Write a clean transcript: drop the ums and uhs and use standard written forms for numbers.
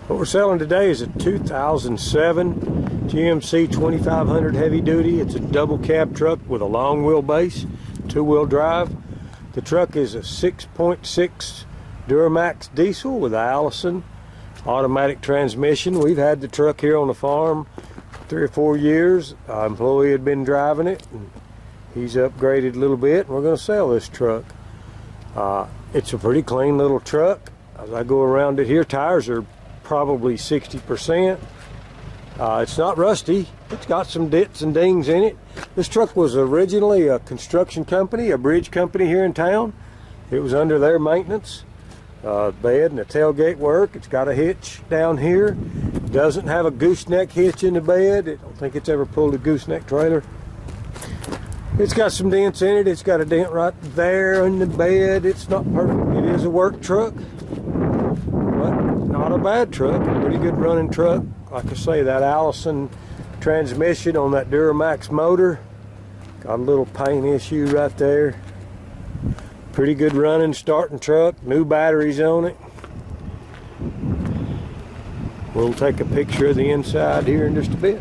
What we're selling today is a 2007 GMC 2500 heavy duty. It's a double cab truck with a long wheelbase, two-wheel drive. The truck is a 6.6 Duramax diesel with an Allison automatic transmission. We've had the truck here on the farm 3 or 4 years. Our employee had been driving it, and he's upgraded a little bit, and we're going to sell this truck. It's a pretty clean little truck. As I go around it here, tires are probably 60%. It's not rusty. It's got some dents and dings in it. This truck was originally a construction company, a bridge company here in town. It was under their maintenance. Bed and the tailgate work. It's got a hitch down here. It doesn't have a gooseneck hitch in the bed. I don't think it's ever pulled a gooseneck trailer. It's got some dents in it. It's got a dent right there in the bed. It's not perfect. It is a work truck, but not a bad truck. A pretty good running truck. Like I say, that Allison transmission on that Duramax motor. Got a little paint issue right there. Pretty good running starting truck. New batteries on it. We'll take a picture of the inside here in just a bit.